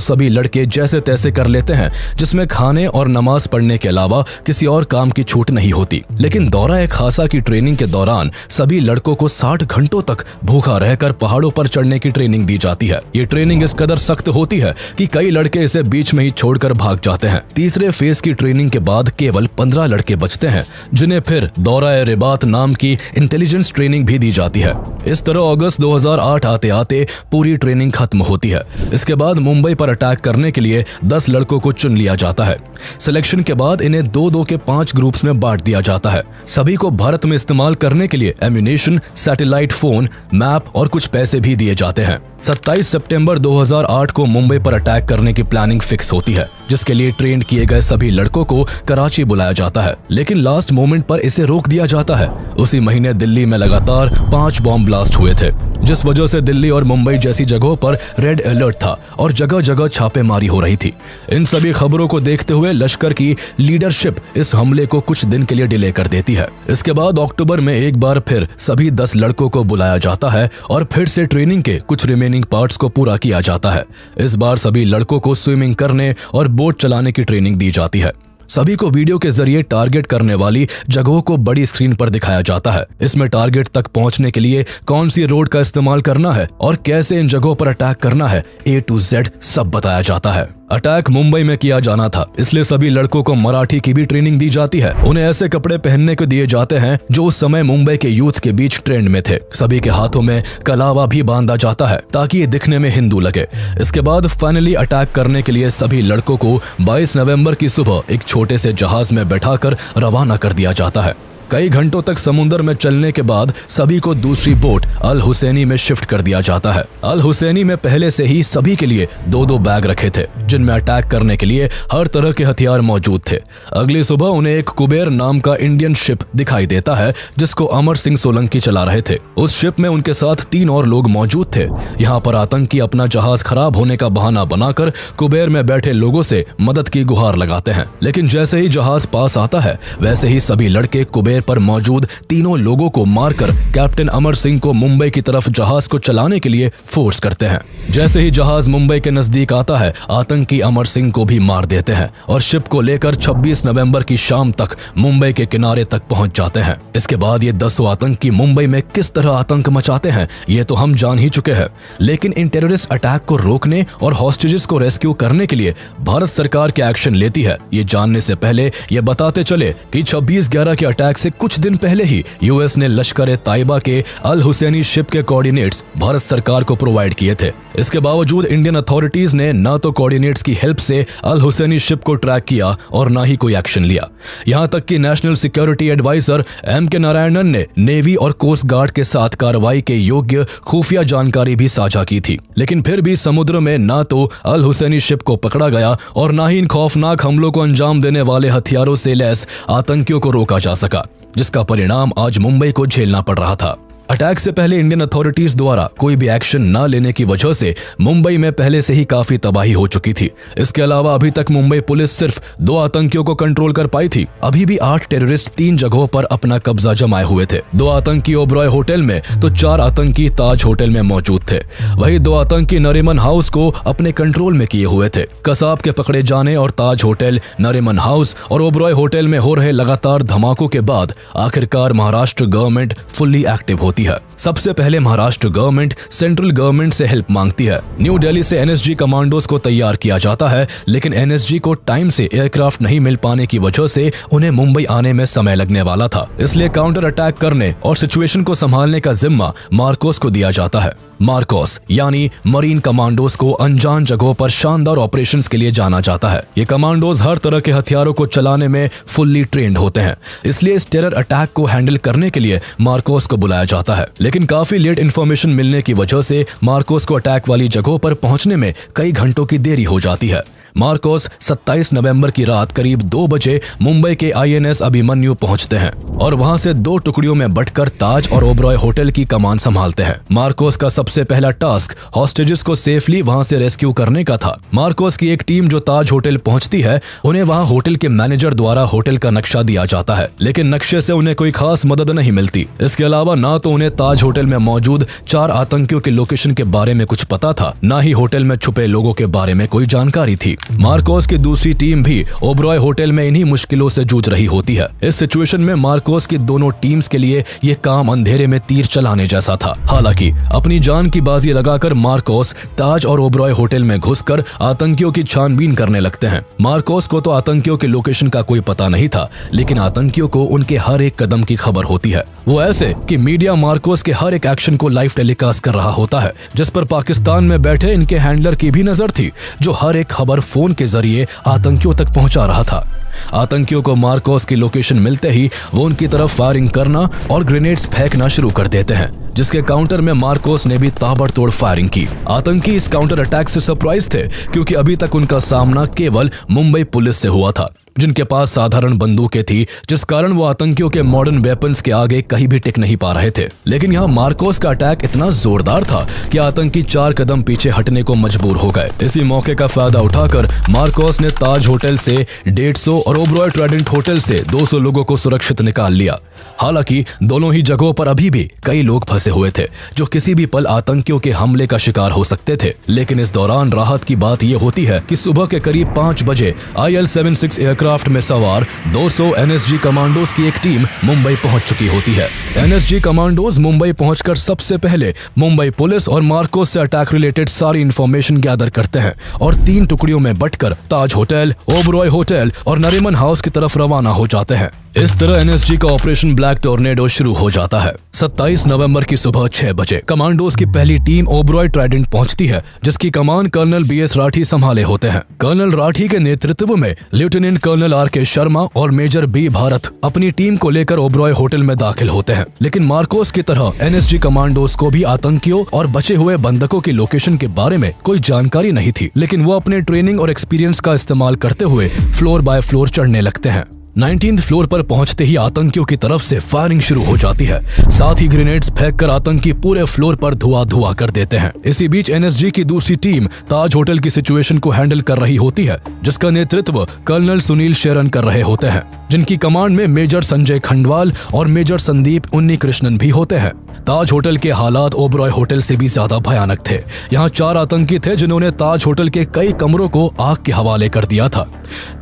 सभी लड़के जैसे तैसे कर लेते हैं, जिसमें खाने और नमाज पढ़ने के अलावा किसी और काम की छूट नहीं होती। लेकिन दौरा-ए खासा की ट्रेनिंग के दौरान सभी लड़कों को 60 घंटों तक भूखा रहकर पहाड़ों पर चढ़ने की ट्रेनिंग दी जाती है। ये ट्रेनिंग इस कदर सख्त होती है कि कई लड़के इसे बीच में ही छोड़कर भाग जाते हैं। तीसरे फेज की ट्रेनिंग के बाद केवल 15 लड़के बचते हैं, जिन्हें फिर दौरा-ए रिबात नाम की इंटेलिजेंस ट्रेनिंग भी दी जाती है। इस तरह अगस्त 2008 आते आते पूरी ट्रेनिंग खत्म होती है। इसके बाद मुंबई पर अटैक करने के लिए 10 लड़कों को चुन लिया जाता है। सिलेक्शन के बाद इन्हें 2-2 के 5 ग्रुप्स में बांट दिया जाता है। सभी को भारत में इस्तेमाल करने के लिए एम्यूनेशन, सैटेलाइट फोन, मैप और कुछ पैसे भी दिए जाते हैं। 27 सितंबर 2008 को मुंबई पर अटैक करने की प्लानिंग फिक्स होती है, जिसके लिए ट्रेंड किए गए सभी लड़कों को कराची बुलाया जाता है, लेकिन लास्ट मोमेंट पर इसे रोक दिया जाता है। उसी महीने दिल्ली में लगातार 5 बॉम्ब ब्लास्ट हुए थे, जिस वजह से दिल्ली और मुंबई जैसी जगहों पर रेड अलर्ट था और जगह जगह छापेमारी हो रही थी। इन सभी खबरों को देखते हुए लश्कर की लीडरशिप इस हमले को कुछ दिन के लिए डिले कर देती है। इसके बाद अक्टूबर में एक बार फिर सभी 10 लड़कों को बुलाया जाता है और फिर से ट्रेनिंग के कुछ रिमेनिंग पार्ट्स को पूरा किया जाता है। इस बार सभी लड़कों को स्विमिंग करने और बोट चलाने की ट्रेनिंग दी जाती है। सभी को वीडियो के जरिए टारगेट करने वाली जगहों को बड़ी स्क्रीन पर दिखाया जाता है। इसमें टारगेट तक पहुंचने के लिए कौन सी रोड का इस्तेमाल करना है और कैसे इन जगहों पर अटैक करना है, A to Z सब बताया जाता है। अटैक मुंबई में किया जाना था, इसलिए सभी लड़कों को मराठी की भी ट्रेनिंग दी जाती है। उन्हें ऐसे कपड़े पहनने को दिए जाते हैं जो उस समय मुंबई के यूथ के बीच ट्रेंड में थे। सभी के हाथों में कलावा भी बांधा जाता है ताकि ये दिखने में हिंदू लगे। इसके बाद फाइनली अटैक करने के लिए सभी लड़कों को 22 नवंबर की सुबह एक छोटे से जहाज में बैठाकर रवाना कर दिया जाता है। कई घंटों तक समुद्र में चलने के बाद सभी को दूसरी बोट अल हुसैनी में शिफ्ट कर दिया जाता है। अल हुसैनी में पहले से ही सभी के लिए 2-2 बैग रखे थे, जिनमें अटैक करने के लिए हर तरह के हथियार मौजूद थे। अगली सुबह उन्हें एक कुबेर नाम का इंडियन शिप दिखाई देता है, जिसको अमर सिंह सोलंकी चला रहे थे। उस शिप में उनके साथ 3 और लोग मौजूद थे। यहाँ पर आतंकी अपना जहाज खराब होने का बहाना बनाकर कुबेर में बैठे लोगों से मदद की गुहार लगाते हैं, लेकिन जैसे ही जहाज पास आता है वैसे ही सभी लड़के कुबेर पर मौजूद 3 लोगों को मारकर कैप्टन अमर सिंह को मुंबई की तरफ जहाज को चलाने के लिए फोर्स करते हैं। जैसे ही जहाज मुंबई के नजदीक आता है, आतंकी अमर सिंह को भी मार देते हैं और शिप को लेकर 26 नवंबर की शाम तक मुंबई के किनारे तक पहुंच जाते हैं। इसके बाद ये 10 आतंकी मुंबई में किस तरह आतंक मचाते हैं ये तो हम जान ही चुके हैं, लेकिन इन टेररिस्ट अटैक को रोकने और हॉस्टेजेस को रेस्क्यू करने के लिए भारत सरकार क्या एक्शन लेती है, ये जानने से पहले ये बताते चले कि 26/11 के अटैक से कुछ दिन पहले ही यूएस ने लश्कर ए ताइबा के अल हुसैनी शिप के कोऑर्डिनेट्स भारत सरकार को प्रोवाइड किए थे। इसके बावजूद इंडियन अथॉरिटीज ने ना तो कोऑर्डिनेट्स की हेल्प से अल हुसैनी शिप को ट्रैक किया और ना ही कोई एक्शन लिया। यहां तक कि national security adviser M.K. Narayanan ने नेवी और कोस्ट गार्ड के साथ कार्रवाई के योग्य खुफिया जानकारी भी साझा की थी, लेकिन फिर भी समुद्र में ना तो अल हुसैनी शिप को पकड़ा गया और ना ही इन खौफनाक हमलों को अंजाम देने वाले हथियारों से लैस आतंकियों को रोका जा सका, जिसका परिणाम आज मुंबई को झेलना पड़ रहा था। अटैक से पहले इंडियन अथॉरिटीज द्वारा कोई भी एक्शन न लेने की वजह से मुंबई में पहले से ही काफी तबाही हो चुकी थी। इसके अलावा अभी तक मुंबई पुलिस सिर्फ 2 आतंकियों को कंट्रोल कर पाई थी। अभी भी 8 टेररिस्ट 3 जगहों पर अपना कब्जा जमाए हुए थे। 2 आतंकी ओबरॉय होटल में तो 4 आतंकी ताज होटल में मौजूद थे। वही 2 आतंकी नरीमन हाउस को अपने कंट्रोल में किए हुए थे। कसाब के पकड़े जाने और ताज होटल, नरीमन हाउस और ओबरॉय होटल में हो रहे लगातार धमाकों के बाद आखिरकार महाराष्ट्र गवर्नमेंट फुल्ली एक्टिव होती है। सबसे पहले महाराष्ट्र गवर्नमेंट सेंट्रल गवर्नमेंट से हेल्प मांगती है। न्यू दिल्ली से NSG कमांडोज को तैयार किया जाता है, लेकिन NSG को टाइम से एयरक्राफ्ट नहीं मिल पाने की वजह से उन्हें मुंबई आने में समय लगने वाला था। इसलिए काउंटर अटैक करने और सिचुएशन को संभालने का जिम्मा मार्कोस को दिया जाता है। मार्कोस यानी मरीन कमांडोज को अनजान जगहों पर शानदार ऑपरेशंस के लिए जाना जाता है। ये कमांडोज हर तरह के हथियारों को चलाने में फुल्ली ट्रेंड होते हैं, इसलिए इस टेरर अटैक को हैंडल करने के लिए मार्कोस को बुलाया जाता है। लेकिन काफी लेट इन्फॉर्मेशन मिलने की वजह से मार्कोस को अटैक वाली जगहों पर पहुंचने में कई घंटों की देरी हो जाती है। मार्कोस 27 नवंबर की रात करीब 2 बजे मुंबई के INS अभिमन्यु पहुंचते हैं और वहां से 2 टुकड़ियों में बंटकर ताज और ओबरॉय होटल की कमान संभालते हैं। मार्कोस का सबसे पहला टास्क हॉस्टेजेस को सेफली वहां से रेस्क्यू करने का था। मार्कोस की एक टीम जो ताज होटल पहुंचती है, उन्हें वहां होटल के मैनेजर द्वारा होटल का नक्शा दिया जाता है, लेकिन नक्शे से उन्हें कोई खास मदद नहीं मिलती। इसके अलावा ना तो उन्हें ताज होटल में मौजूद 4 आतंकियों की लोकेशन के बारे में कुछ पता था, ना ही होटल में छुपे लोगों के बारे में कोई जानकारी थी। मार्कोस की दूसरी टीम भी ओबरॉय होटल में इन्हीं मुश्किलों से जूझ रही होती है। इस सिचुएशन में मार्कोस की दोनों टीम्स के लिए ये काम अंधेरे में तीर चलाने जैसा था। हालांकि अपनी जान की बाजी लगाकर मार्कोस ताज और ओबरॉय होटल में घुसकर आतंकियों की छानबीन करने लगते हैं। मार्कोस को तो आतंकियों के लोकेशन का कोई पता नहीं था, लेकिन आतंकियों को उनके हर एक कदम की खबर होती है। वो ऐसे कि मीडिया मार्कोस के हर एक एक्शन को लाइव टेलीकास्ट कर रहा होता है, जिस पर पाकिस्तान में बैठे इनके हैंडलर की भी नजर थी, जो हर एक खबर फोन के जरिए आतंकियों तक पहुंचा रहा था। आतंकियों को मार्कोस की लोकेशन मिलते ही वो उनकी तरफ फायरिंग करना और ग्रेनेड्स फेंकना शुरू कर देते हैं, जिसके काउंटर में मार्कोस ने भी ताबड़तोड़ फायरिंग की। आतंकी इस काउंटर अटैक से सरप्राइज थे क्योंकि अभी तक उनका सामना केवल मुंबई पुलिस से हुआ था, जिनके पास साधारण बंदूकें थी, जिस कारण वो आतंकियों के मॉडर्न वेपन्स के आगे कहीं भी टिक नहीं पा रहे थे। लेकिन यहाँ मार्कोस का अटैक इतना जोरदार था कि आतंकी 4 कदम पीछे हटने को मजबूर हो गए। इसी मौके का फायदा उठाकर मार्कोस ने ताज होटल से 150 और ओबरॉय ट्राइडेंट होटल से 200 लोगों को सुरक्षित निकाल लिया। हालांकि दोनों ही जगहों पर अभी भी कई लोग फंसे हुए थे जो किसी भी पल आतंकियों के हमले का शिकार हो सकते थे। लेकिन इस दौरान राहत की बात यह होती है कि सुबह के करीब 5 बजे IL-76 एयरक्राफ्ट में सवार 200 NSG कमांडोज की एक टीम मुंबई पहुंच चुकी होती है। NSG कमांडोज मुंबई पहुंचकर सबसे पहले मुंबई पुलिस और मार्कोस से अटैक रिलेटेड सारी इंफॉर्मेशन गैदर करते हैं और 3 टुकड़ियों में बंटकर ताज होटल, ओबरॉय होटल और नरीमन हाउस की तरफ रवाना हो जाते हैं। इस तरह NSG का ऑपरेशन ब्लैक टोर्नेडो शुरू हो जाता है। 27 नवंबर की सुबह 6 बजे कमांडोज की पहली टीम ओबरॉय ट्राइडेंट पहुंचती है, जिसकी कमान कर्नल BS राठी संभाले होते हैं। कर्नल राठी के नेतृत्व में लेफ्टिनेंट कर्नल RK शर्मा और मेजर B भारत अपनी टीम को लेकर ओबरॉय होटल में दाखिल होते हैं। लेकिन मार्कोस की तरह NSG कमांडोज को भी आतंकियों और बचे हुए बंधकों की लोकेशन के बारे में कोई जानकारी नहीं थी, लेकिन वो अपने ट्रेनिंग और एक्सपीरियंस का इस्तेमाल करते हुए फ्लोर बाय फ्लोर चढ़ने लगते हैं। 19th फ्लोर पर पहुंचते ही आतंकियों की तरफ से फायरिंग शुरू हो जाती है। साथ ही ग्रेनेड्स फेंककर आतंकी पूरे फ्लोर पर धुआं कर देते हैं। इसी बीच NSG की दूसरी टीम ताज होटल की सिचुएशन को हैंडल कर रही होती है, जिसका नेतृत्व कर्नल सुनील शेरन कर रहे होते हैं, जिनकी कमांड में मेजर संजय खंडवाल और मेजर संदीप उन्नीकृष्णन भी होते हैं। ताज होटल के हालात ओबरॉय होटल से भी ज्यादा भयानक थे। यहाँ 4 आतंकी थे जिन्होंने ताज होटल के कई कमरों को आग के हवाले कर दिया था।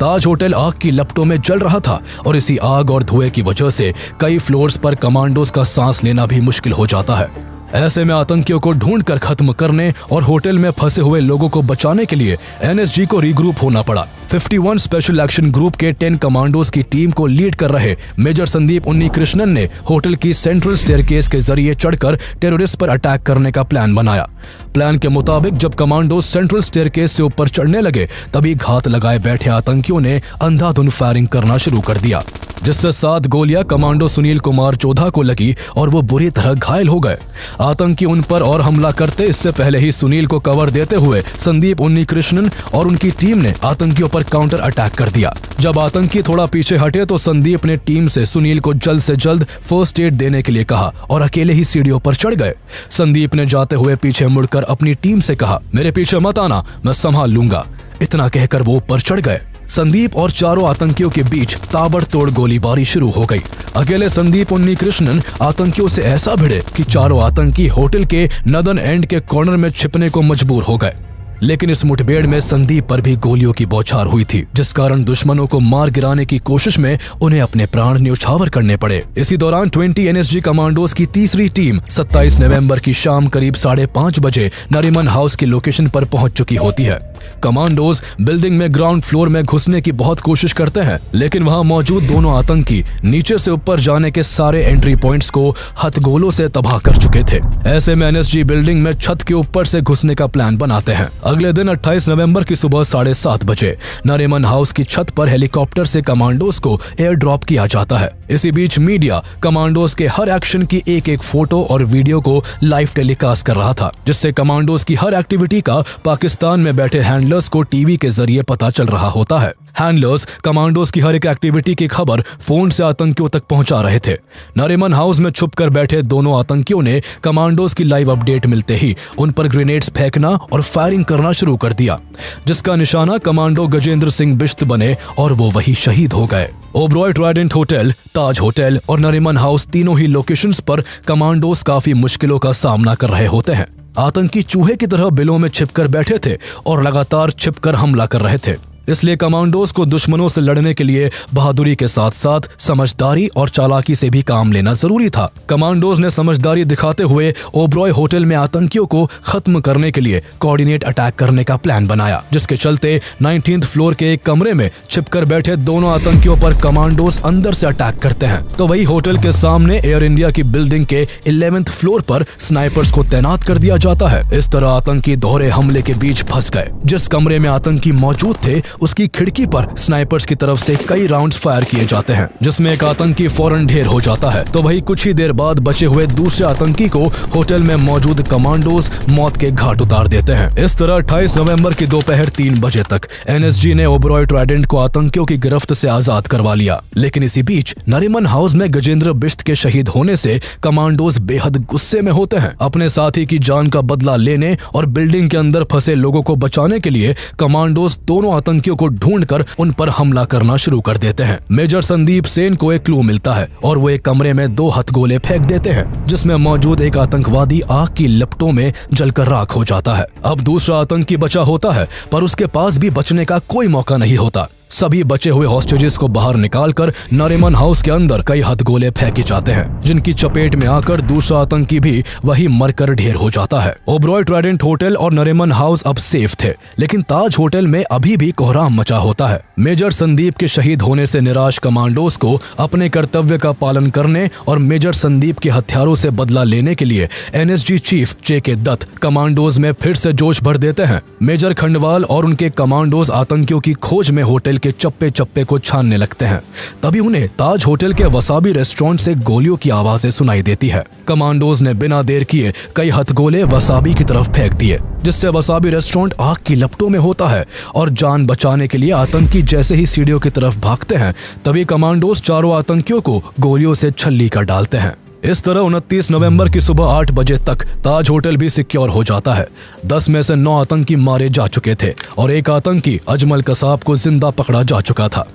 ताज होटल आग की लपटों में जल रहा था और इसी आग और धुएं की वजह से कई फ्लोर्स पर कमांडोज का सांस लेना भी मुश्किल हो जाता है। ऐसे में आतंकियों को ढूंढकर खत्म करने और होटल में फंसे हुए लोगों को बचाने के लिए NSG को रीग्रुप होना पड़ा। 51 स्पेशल एक्शन ग्रुप के 10 कमांडोज की टीम को लीड कर रहे मेजर संदीप उन्नीकृष्णन ने होटल की सेंट्रल स्टेयरकेस के जरिए चढ़कर टेररिस्ट पर अटैक करने का प्लान बनाया। प्लान के मुताबिक जब कमांडोज सेंट्रल स्टेयरकेस से ऊपर चढ़ने लगे, तभी घात लगाए बैठे आतंकियों ने अंधाधुंध फायरिंग करना शुरू कर दिया, जिससे 7 गोलियां कमांडो सुनील कुमार चौधा को लगी और वो बुरी तरह घायल हो गए। आतंकी उन पर और हमला करते इससे पहले ही सुनील को कवर देते हुए संदीप उन्नीकृष्णन और उनकी टीम ने आतंकियों पर काउंटर अटैक कर दिया। जब आतंकी थोड़ा पीछे हटे तो संदीप ने टीम से सुनील को जल्द से जल्द फर्स्ट एड देने के लिए कहा और अकेले ही सीढ़ियों पर चढ़ गए। संदीप ने जाते हुए पीछे मुड़कर अपनी टीम से कहा, मेरे पीछे मत आना, मैं संभाल लूंगा। इतना कहकर वो ऊपर चढ़ गए। संदीप और चारों आतंकियों के बीच ताबड़तोड़ गोलीबारी शुरू हो गई। अकेले संदीप उन्नीकृष्णन आतंकियों से ऐसा भिड़े कि चारों आतंकी होटल के नदन एंड के कॉर्नर में छिपने को मजबूर हो गए। लेकिन इस मुठभेड़ में संदीप पर भी गोलियों की बौछार हुई थी, जिस कारण दुश्मनों को मार गिराने की कोशिश में उन्हें अपने प्राण न्यौछावर करने पड़े। इसी दौरान 20 NSG कमांडोज की तीसरी टीम 27 नवंबर की शाम करीब 5:30 बजे नरीमन हाउस की लोकेशन पर पहुंच चुकी होती है। कमांडोज बिल्डिंग में ग्राउंड फ्लोर में घुसने की बहुत कोशिश करते हैं, लेकिन वहां मौजूद दोनों आतंकी नीचे से ऊपर जाने के सारे एंट्री पॉइंट्स को हथगोलों से तबाह कर चुके थे। ऐसे में NSG बिल्डिंग में छत के ऊपर से घुसने का प्लान बनाते हैं। अगले दिन 28 नवंबर की सुबह 7:30 बजे नरीमन हाउस की छत पर हेलीकॉप्टर से कमांडोज को एयर ड्रॉप किया जाता है। इसी बीच मीडिया कमांडोज के हर एक्शन की एक फोटो और वीडियो को लाइव टेलीकास्ट कर रहा था, जिससे कमांडोज की हर एक्टिविटी का पाकिस्तान में बैठे हैंडलर्स को टीवी के जरिए पता चल रहा होता है। हैंडलर्स कमांडोज की हर एक एक्टिविटी की खबर फोन से आतंकियों तक पहुंचा रहे थे। नरीमन हाउस में छुपकर बैठे दोनों आतंकियों ने कमांडोज की लाइव अपडेट मिलते ही उन पर ग्रेनेड्स फेंकना और फायरिंग करना शुरू कर दिया, जिसका निशाना कमांडो गजेंद्र सिंह बिश्त बने और वो वही शहीद हो गए। ओबरॉय ट्राइडेंट होटल, ताज होटल और नरीमन हाउस तीनों ही लोकेशंस पर कमांडोज काफी मुश्किलों का सामना कर रहे होते हैं। आतंकी चूहे की तरह बिलों में छिपकर बैठे थे और लगातार छिपकर हमला कर रहे थे। इसलिए कमांडोज को दुश्मनों से लड़ने के लिए बहादुरी के साथ साथ समझदारी और चालाकी से भी काम लेना जरूरी था। कमांडोज ने समझदारी दिखाते हुए ओबरॉय होटल में आतंकियों को खत्म करने के लिए कोऑर्डिनेट अटैक करने का प्लान बनाया, जिसके चलते 19th फ्लोर के एक कमरे में छिपकर बैठे दोनों आतंकियों पर कमांडोज अंदर से अटैक करते हैं, तो वही होटल के सामने एयर इंडिया की बिल्डिंग के 11th फ्लोर पर स्नाइपर्स को तैनात कर दिया जाता है। इस तरह आतंकी दोहरे हमले के बीच फंस गए। जिस कमरे में आतंकी मौजूद थे उसकी खिड़की पर स्नाइपर्स की तरफ से कई राउंड्स फायर किए जाते हैं, जिसमें एक आतंकी फौरन ढेर हो जाता है। तो वही कुछ ही देर बाद बचे हुए दूसरे आतंकी को होटल में मौजूद कमांडोज मौत के घाट उतार देते हैं। इस तरह 28 नवंबर की दोपहर 3 बजे तक एनएसजी ने ओबरॉय ट्राइडेंट को आतंकियों की गिरफ्त से आजाद करवा लिया। लेकिन इसी बीच नरीमन हाउस में गजेंद्र बिष्ट के शहीद होने से कमांडोज बेहद गुस्से में होते हैं। अपने साथी की जान का बदला लेने और बिल्डिंग के अंदर फंसे लोगों को बचाने के लिए कमांडोज दोनों आतंकियों को ढूंढकर उन पर हमला करना शुरू कर देते हैं। मेजर संदीप सेन को एक क्लू मिलता है और वो एक कमरे में 2 हथगोले फेंक देते हैं, जिसमें मौजूद एक आतंकवादी आग की लपटों में जलकर राख हो जाता है। अब दूसरा आतंकी बचा होता है, पर उसके पास भी बचने का कोई मौका नहीं होता। सभी बचे हुए हॉस्टेजेस को बाहर निकालकर नरीमन हाउस के अंदर कई हथगोले फेंके जाते हैं, जिनकी चपेट में आकर दूसरा आतंकी भी वही मरकर ढेर हो जाता है। ओबरॉय ट्राइडेंट होटल और नरीमन हाउस अब सेफ थे, लेकिन ताज होटल में अभी भी कोहराम मचा होता है। मेजर संदीप के शहीद होने से निराश कमांडोज को अपने कर्तव्य का पालन करने और मेजर संदीप के हथियारों से बदला लेने के लिए एनएसजी चीफ जेके दत्त कमांडोज में फिर से जोश भर देते हैं। मेजर खंडवाल और उनके कमांडोज आतंकियों की खोज में होटल के चप्पे चप्पे को छानने लगते हैं। तभी उन्हें ताज होटल के वसाबी रेस्टोरेंट से गोलियों की आवाजें सुनाई देती है। कमांडोज ने बिना देर किए कई हथगोले वसाबी की तरफ फेंक दिए, जिससे वसाबी रेस्टोरेंट आग की लपटों में होता है और जान बचाने के लिए आतंकी जैसे ही सीढ़ियों की तरफ भागते हैं, तभी कमांडोज चारों आतंकियों को गोलियों से छल्ली कर डालते हैं। इस तरह 29 नवंबर की सुबह 8 बजे तक ताज होटल भी सिक्योर हो जाता है। 10 में से 9 आतंकी मारे जा चुके थे और एक आतंकी अजमल कसाब को जिंदा पकड़ा जा चुका था।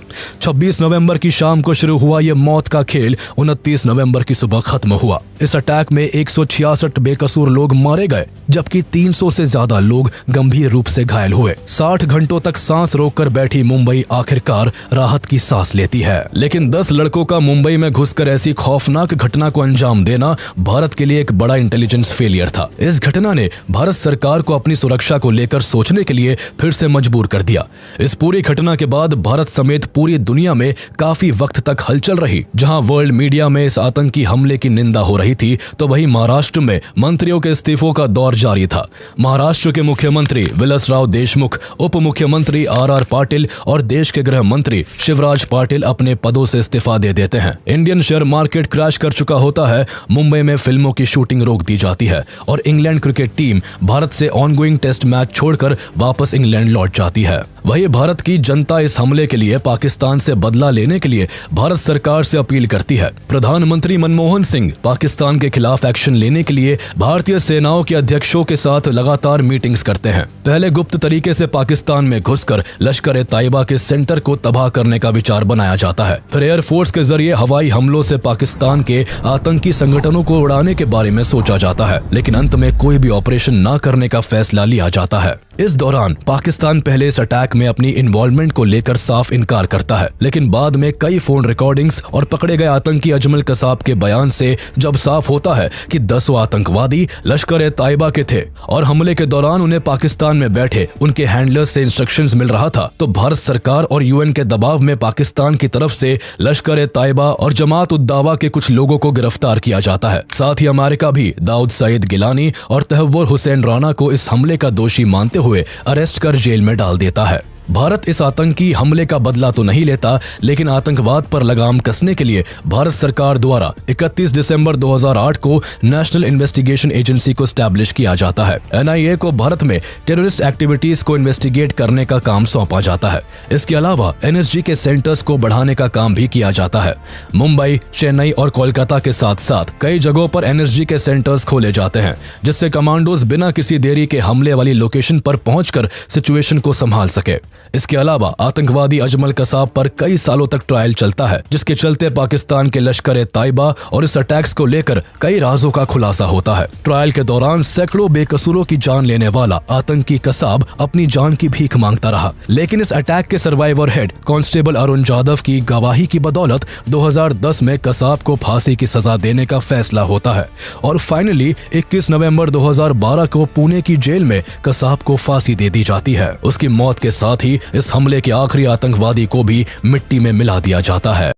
26 नवंबर की शाम को शुरू हुआ ये मौत का खेल 29 नवंबर की सुबह खत्म हुआ। इस अटैक में 166 बेकसूर लोग मारे गए, जबकि 300 से ज्यादा लोग गंभीर रूप से घायल हुए। 60 घंटों तक सांस रोककर बैठी मुंबई आखिरकार राहत की सांस लेती है। लेकिन 10 लड़कों का मुंबई में घुसकर ऐसी खौफनाक घटना को अंजाम देना भारत के लिए एक बड़ा इंटेलिजेंस फेलियर था। इस घटना ने भारत सरकार को अपनी सुरक्षा को लेकर सोचने के लिए फिर से मजबूर कर दिया। इस पूरी घटना के बाद भारत समेत पूरी दुनिया में काफी वक्त तक हलचल रही। जहां वर्ल्ड मीडिया में इस आतंकी हमले की निंदा हो रही थी, तो वहीं महाराष्ट्र में मंत्रियों के इस्तीफों का दौर जारी था। महाराष्ट्र के मुख्यमंत्री विलासराव देशमुख, उप मुख्यमंत्री आर पाटिल और देश के गृह मंत्री शिवराज पाटिल अपने पदों से इस्तीफा दे देते हैं। इंडियन शेयर मार्केट क्रैश कर चुका होता है। मुंबई में फिल्मों की शूटिंग रोक दी जाती है और इंग्लैंड क्रिकेट टीम भारत से ऑनगोइंग टेस्ट मैच छोड़कर वापस इंग्लैंड लौट जाती है। वही भारत की जनता इस हमले के लिए पाकिस्तान से बदला लेने के लिए भारत सरकार से अपील करती है। प्रधानमंत्री मनमोहन सिंह पाकिस्तान के खिलाफ एक्शन लेने के लिए भारतीय सेनाओं के अध्यक्षों के साथ लगातार मीटिंग्स करते हैं। पहले गुप्त तरीके से पाकिस्तान में घुसकर लश्कर-ए-तैयबा के सेंटर को तबाह करने का विचार बनाया जाता है। फिर एयरफोर्स के जरिए हवाई हमलों से पाकिस्तान के आतंकी संगठनों को उड़ाने के बारे में सोचा जाता है, लेकिन अंत में कोई भी ऑपरेशन न करने का फैसला लिया जाता है। इस दौरान पाकिस्तान पहले इस अटैक में अपनी इन्वॉल्वमेंट को लेकर साफ इनकार करता है, लेकिन बाद में कई फोन रिकॉर्डिंग्स और पकड़े गए आतंकी अजमल कसाब के बयान से जब साफ होता है कि 10 आतंकवादी लश्कर-ए-तैयबा के थे और हमले के दौरान उन्हें पाकिस्तान में बैठे उनके हैंडलर्स से इंस्ट्रक्शंस मिल रहा था, तो भारत सरकार और यूएन के दबाव में पाकिस्तान की तरफ से लश्कर-ए-तैयबा और जमात-उद-दावा के कुछ लोगों को गिरफ्तार किया जाता है। साथ ही अमेरिका भी दाऊद सईद गिलानी और तहव्वुर हुसैन राना को इस हमले का दोषी मानते हुए अरेस्ट कर जेल में डाल देता है। भारत इस आतंकी हमले का बदला तो नहीं लेता, लेकिन आतंकवाद पर लगाम कसने के लिए भारत सरकार द्वारा 31 दिसंबर 2008 को नेशनल इन्वेस्टिगेशन एजेंसी को स्टैब्लिश किया जाता है। एनआईए को भारत में टेररिस्ट एक्टिविटीज को इन्वेस्टिगेट करने का काम सौंपा जाता है। इसके अलावा एनएसजी के सेंटर्स को बढ़ाने का काम भी किया जाता है। मुंबई, चेन्नई और कोलकाता के साथ साथ कई जगहों पर एनएसजी के सेंटर्स खोले जाते हैं, जिससे कमांडोज बिना किसी देरी के हमले वाली लोकेशन पर पहुंचकर सिचुएशन को संभाल सके। इसके अलावा आतंकवादी अजमल कसाब पर कई सालों तक ट्रायल चलता है, जिसके चलते पाकिस्तान के लश्कर-ए-तैयबा और इस अटैक्स को लेकर कई राजों का खुलासा होता है। ट्रायल के दौरान सैकड़ों बेकसूरों की जान लेने वाला आतंकी कसाब अपनी जान की भीख मांगता रहा, लेकिन इस अटैक के survivor head constable Arun Jadhav की गवाही की बदौलत 2010 में कसाब को फांसी की सजा देने का फैसला होता है और फाइनली 21 नवंबर 2012 को पुणे की जेल में कसाब को फांसी दे दी जाती है। उसकी मौत के साथ ही इस हमले के आखिरी आतंकवादी को भी मिट्टी में मिला दिया जाता है।